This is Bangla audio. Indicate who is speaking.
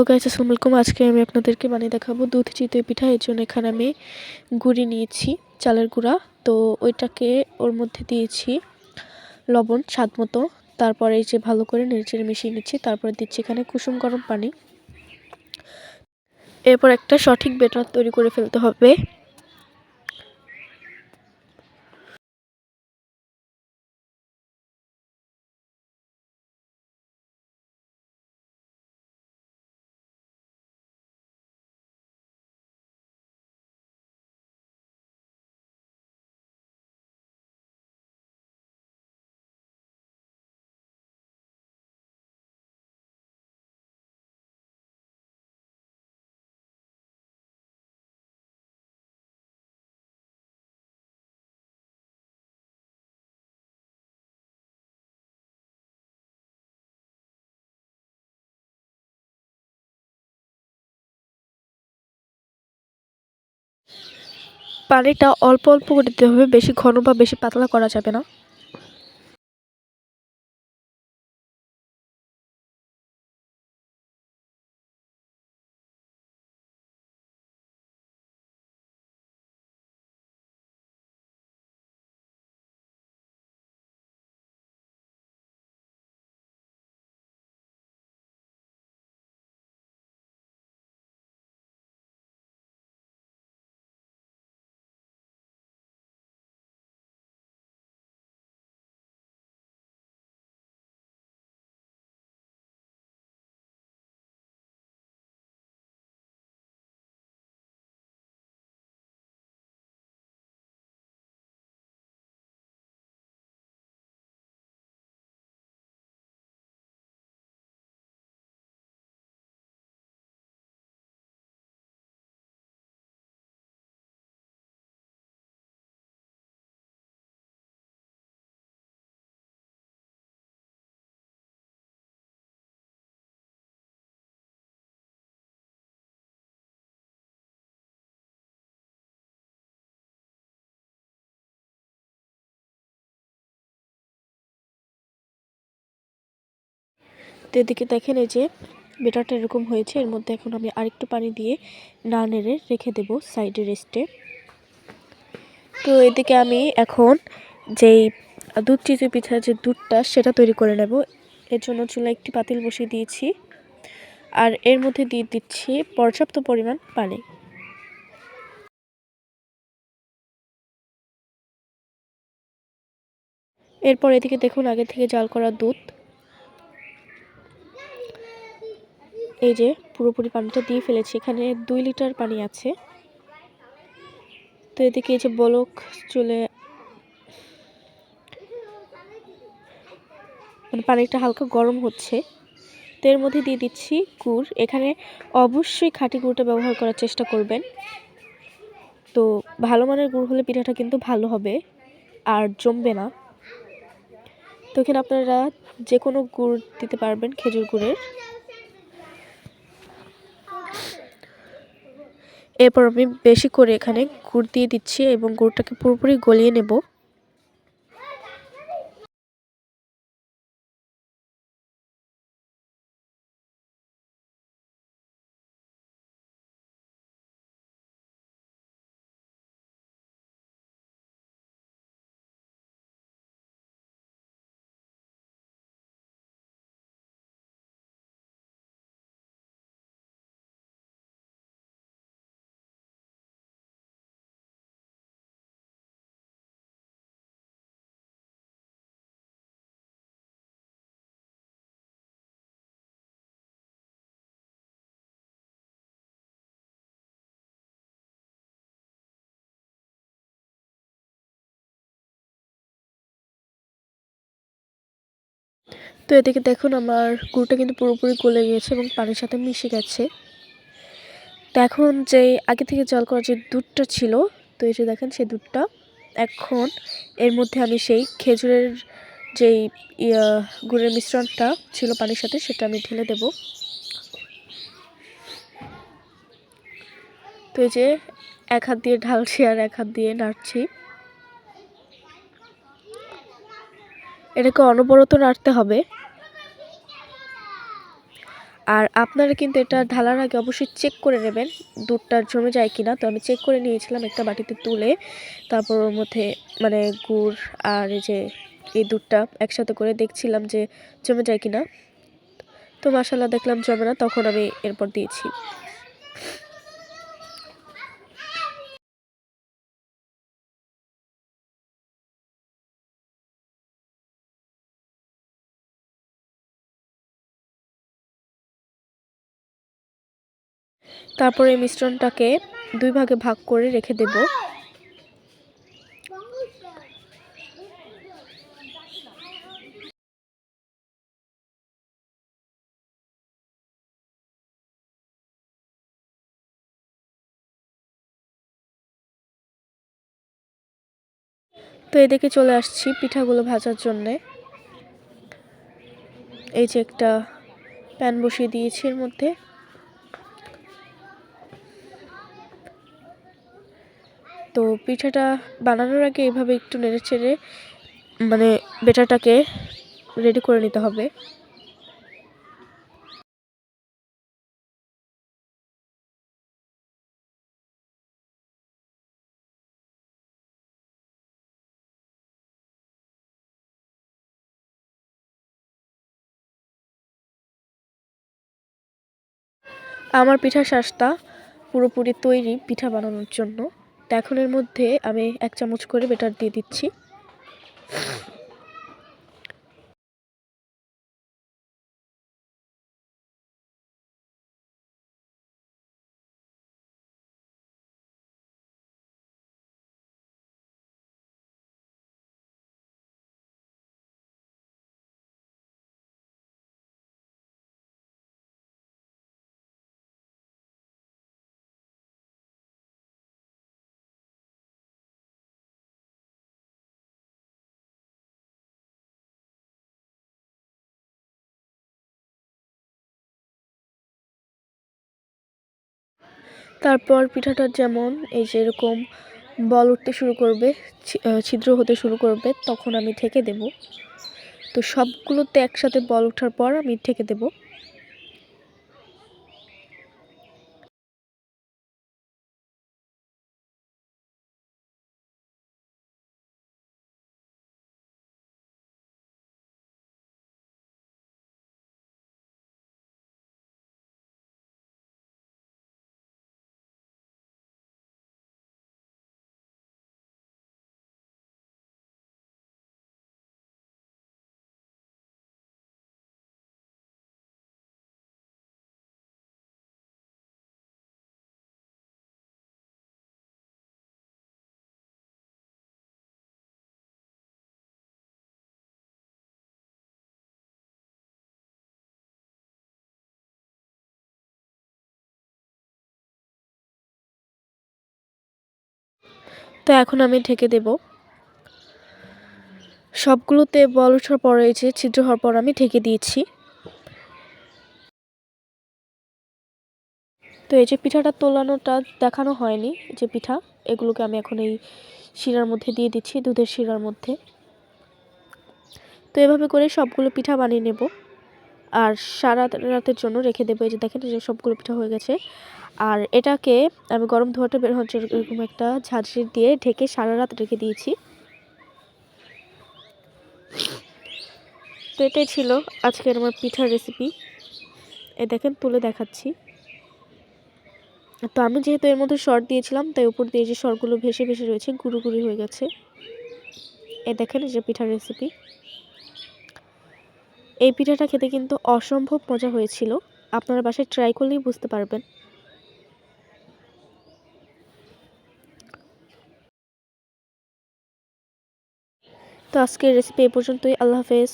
Speaker 1: গাইস, আসসালামু আলাইকুম। আজকে আমি আপনাদেরকে বানিয়ে দেখাবো দুধ চিতই পিঠা। এর জন্য এখানে আমি গুড়ি নিয়েছি, চালের গুঁড়া। তো ওইটাকে ওর মধ্যে দিয়েছি লবণ স্বাদ মতো। তারপরে এই যে ভালো করে নেড়েচেড়ে মিশিয়ে নিচ্ছি। তারপরে দিচ্ছি এখানে কুসুম গরম পানি। এরপর একটা সঠিক ব্যাটার তৈরি করে ফেলতে হবে। পানিটা অল্প অল্প করে দিতে হবে, বেশি ঘন বা বেশি পাতলা করা যাবে না। তো এদিকে দেখেন, এই যে ব্যাটারটা এরকম হয়েছে। এর মধ্যে এখন আমি আরেকটু পানি দিয়ে না নেড়ে রেখে দেব সাইডে রেস্টে। তো এদিকে আমি এখন যেই দুধ চিতই পিঠার যে দুধটা সেটা তৈরি করে নেব। এর জন্য চুলায় একটি পাতিল বসিয়ে দিয়েছি, আর এর মধ্যে দিয়ে দিচ্ছি পর্যাপ্ত পরিমাণ পানি। এরপর এদিকে দেখুন, আগে থেকে জাল করা দুধ, এই যে পুরোপুরি পানিটা দিয়ে ফেলেছি। এখানে 2 লিটার পানি আছে। তো এদিকে এই যে বলক চলে, মানে পানিটা হালকা গরম হচ্ছে। তো এর মধ্যে দিয়ে দিচ্ছি গুড়। এখানে অবশ্যই খাঁটি গুড়টা ব্যবহার করার চেষ্টা করবেন। তো ভালো মানের গুড় হলে পিঠাটা কিন্তু ভালো হবে আর জমবে না। তো এখানে আপনারা যে কোনো গুড় দিতে পারবেন, খেজুর গুড়ের। এরপর আমি বেশি করে এখানে গুড় দিয়ে দিচ্ছি এবং গুড়টাকে পুরোপুরি গলিয়ে নেব। তো এদিকে দেখুন, আমার গুড়টা কিন্তু পুরোপুরি গলে গিয়েছে এবং পানির সাথে মিশে গেছে। তো এখন যে আগে থেকে জাল করা যে দুধটা ছিল, তো এই যে দেখেন সেই দুধটা, এখন এর মধ্যে আমি সেই খেজুরের যেই গুড়ের মিশ্রণটা ছিল পানির সাথে, সেটা আমি ঢেলে দেব। তো এই যে এক হাত দিয়ে ঢালছি আর এক হাত দিয়ে নাড়ছি। এটাকে অনবরত নাড়তে হবে। আর আপনারা কিন্তু এটা ঢালার আগে অবশ্যই চেক করে নেবেন দুধটা জমে যায় কিনা। তো আমি চেক করে নিয়েছিলাম একটা বাটিতে তুলে, তারপর ওর মধ্যে মানে গুড় আর এই দুধটা একসাথে করে দেখছিলাম যে জমে যায় কিনা। তো মাশাআল্লাহ দেখলাম জমে না, তখন আমি এরপর দিয়েছি। তারপরে এই মিশ্রণটাকে 2 ভাগে ভাগ করে রেখে দেব। তো এদিকে চলে আসছি পিঠাগুলো ভাজার জন্যে। এই যে একটা প্যান বসিয়ে দিয়েছি এর মধ্যে। তো পিঠাটা বানানোর আগে এভাবে একটু নেড়ে চেড়ে মানে বেটারটাকে রেডি করে নিতে হবে। আমার পিঠার শাঁসটা পুরোপুরি তৈরি পিঠা বানানোর জন্য। তো এখন এর মধ্যে আমি 1 চামচ করে বেটার দিয়ে দিচ্ছি। তারপর পিঠাটা যেমন এই যে এরকম বল উঠতে শুরু করবে, ছিদ্র হতে শুরু করবে, তখন আমি ঢেকে দেব। তো সবগুলোতে একসাথে বল ওঠার পর আমি ঢেকে দেব। তো এখন আমি ঢেকে দেব। সবগুলোতে বল ওঠার পরে এই যে ছিদ্র হওয়ার পর আমি ঢেকে দিয়েছি। তো এই যে পিঠাটা তোলানোটা দেখানো হয়নি, যে পিঠা এগুলোকে আমি এখন এই শিরার মধ্যে দিয়ে দিচ্ছি, দুধের শিরার মধ্যে। তো এভাবে করে সবগুলো পিঠা বানিয়ে নেব আর সারা রাতের জন্য রেখে দেবো। এই যে দেখেন যে সবগুলো পিঠা হয়ে গেছে। আর এটাকে আমি গরম ধোয়াটা বের হচ্ছে এরকম একটা ঝাঁঝরি দিয়ে ঢেকে সারা রাত রেখে দিয়েছি। তো এটাই ছিল আজকের আমার পিঠার রেসিপি। এই দেখেন তুলে দেখাচ্ছি। তো আমি যেহেতু এর মধ্যে সর দিয়েছিলাম, তাই উপর দিয়ে যে সরগুলো ভেসে ভেসে রয়েছে, গুঁড়ো গুঁড়ি হয়ে গেছে। এই দেখেন এই যে পিঠার রেসিপি। এই পিঠাটা খেতে কিন্তু অসম্ভব মজা হয়েছিল। আপনারা বাসায় ট্রাই করলেই বুঝতে পারবেন। তো আজকের রেসিপি এই পর্যন্তই। আল্লাহ হাফেজ।